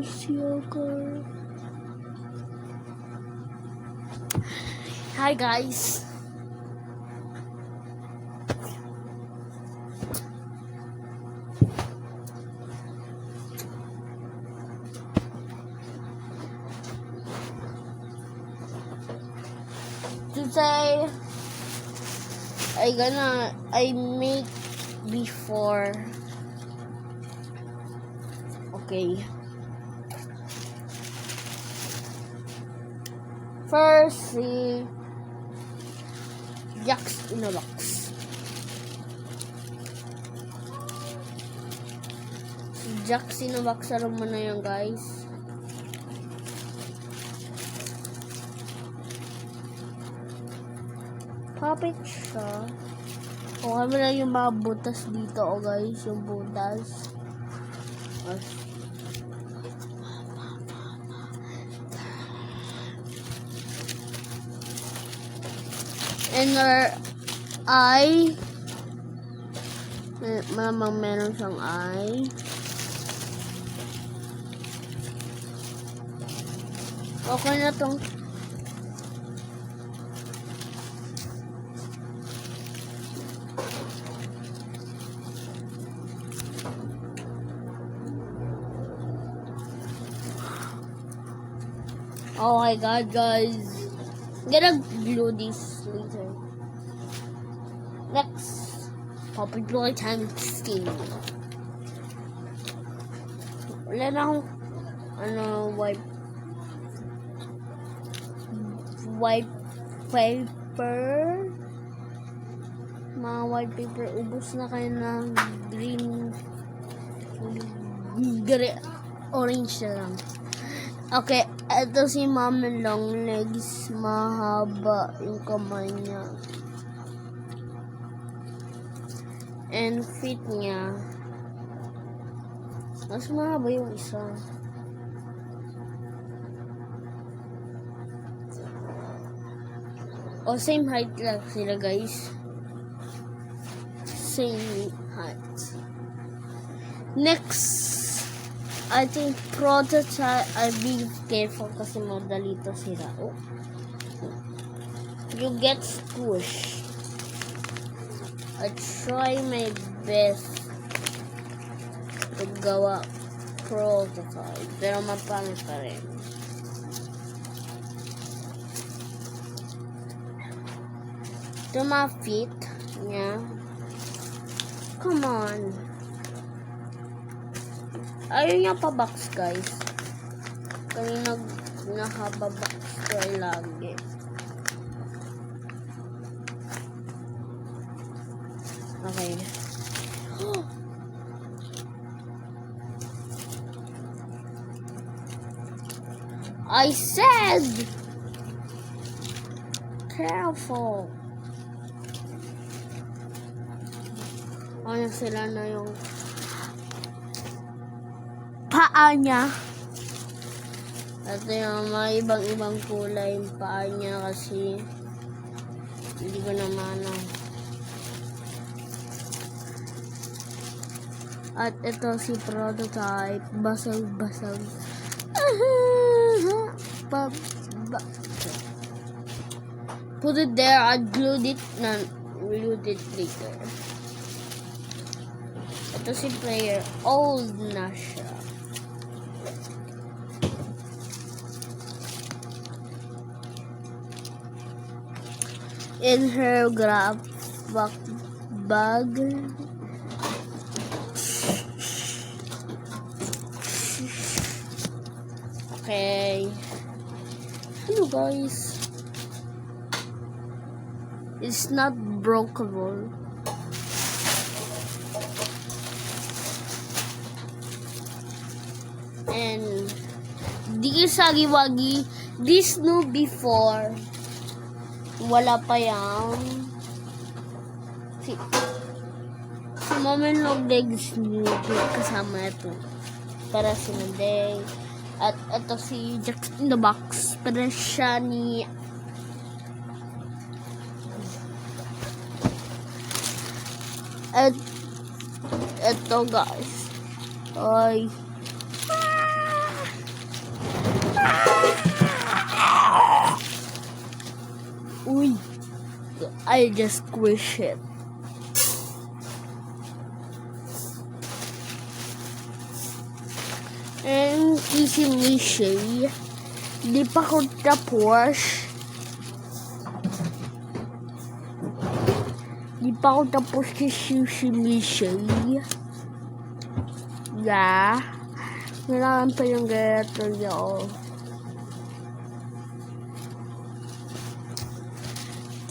sugar. Hi guys. Today I make before. Okay. First, si Jax in a box. Si Jax in a box, alam mo na yan guys. Puppet siya. O kami lang yung mga butas dito, oh guys, yung butas. And her eye, malamang meron siyang eye. Okay na tong oh my god guys, I'm gonna glue this later. Next, Puppet Boy time 16. Wala na akong white paper. Mga white paper, ubos na kayo ng green, orange na lang. Okay, ito si Mama long legs, mahaba yung kamay niya. And feet niya, mas mahaba yung isa. O same height lang sila guys. Same height. Next, I think prototype, I be careful kasi madali to sira. Oh. You get squished. I try my best to gawa prototype, pero mapangit pa rin. Ito mga feet niya. Come on. Ayaw niya pa box guys. Kanina nakababox ko ay lagi. Okay. I said careful. Ano sila na yung paa niya. Ito yung mga ibang kulay yung paa niya kasi hindi ko naman At ito si prototype, basag-basag. Put it there, I glued it later. Ito si player, old na siya. In her grab bag. Okay. Hello guys. It's not breakable. And di sagi-wagi, this new before. Wala pa yan. Si Mama long legs new kasama ito. Para si Monday. At ito si Jax in the box. Para siya ni at ito guys. Ay. Uy, I just squish it. And kisi-mishi, di pa ko tapos. Di pa ako tapos kisi-mishi. Yeah. Kailangan pa yung gato yun.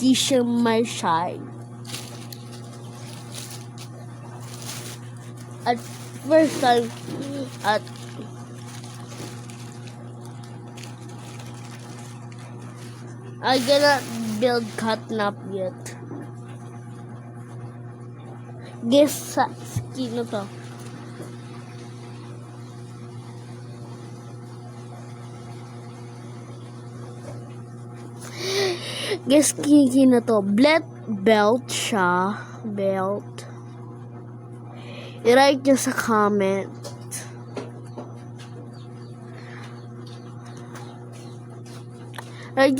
Kisi-mishi. At first time, I cannot build catnap yet. Guess sa skin na to. Guess skin na to. Belt siya. Belt. I-write nyo sa comment. Write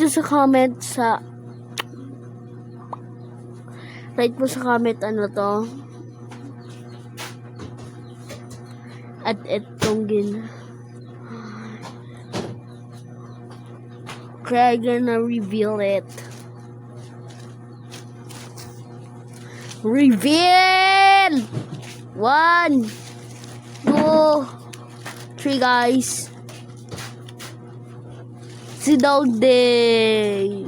mo sa comment ano to. At itong kaya gonna reveal it. Reveal! 1, 2, 3 guys. Si Dog Day.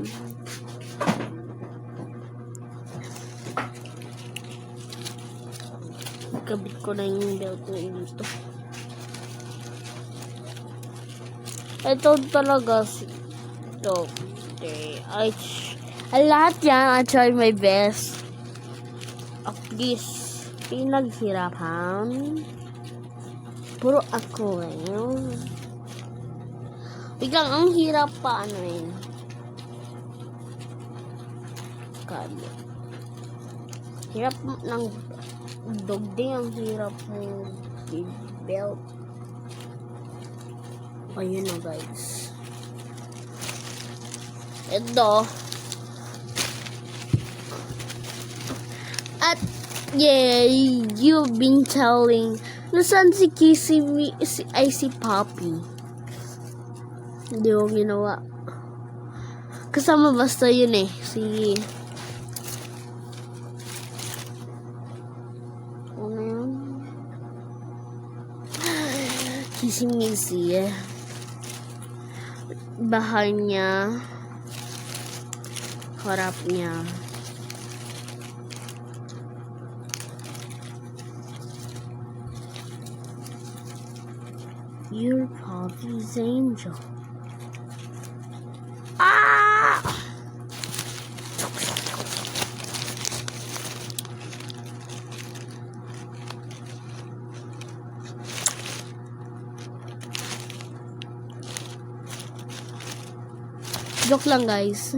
Kabit ko na yung belt na dito. Ito talaga si Dog Day. Lahat yan, I try my best. At least, pinaghirapan. Puro ako ngayon. Biglang ang hirap pa ano yun. Kali. Hirap ng Dog Day, ang hirap mo belt. Ayun na guys. Ito. At yeah, you've been telling nasan si Kissy si Poppy. Hindi ko ginawa. Kasama basta yun eh. Si ano yun? Kissy-missy. Bahay niya. Harap niya. You're Poppy's angel. Ah! Joke lang guys.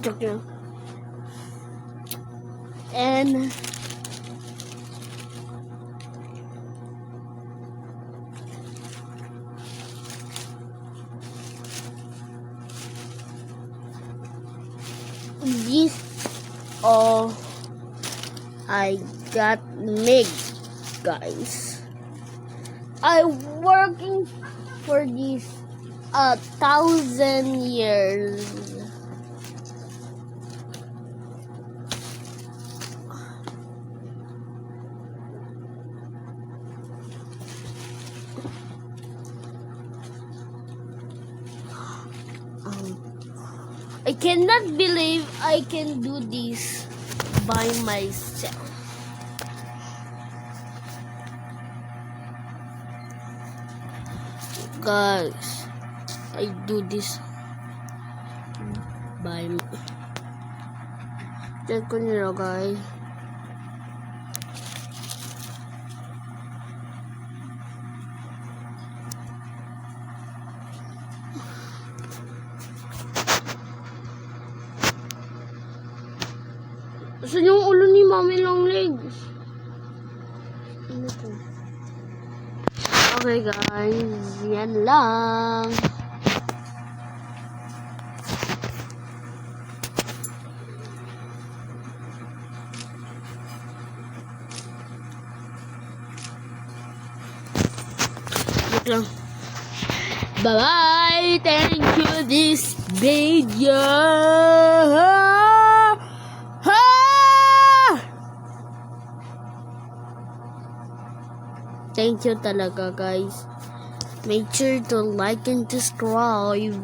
Joke lang. And this all I got made, guys. I working for this 1,000 years. I cannot believe I can do this by myself. Guys, I do this by check ko nyo guys. Saan yung ulo ni Mami Long Legs? Ano to? Okay guys, yan lang. Wait lang. Bye-bye! Thank you this video! Thank you talaga guys. Make sure to like and subscribe.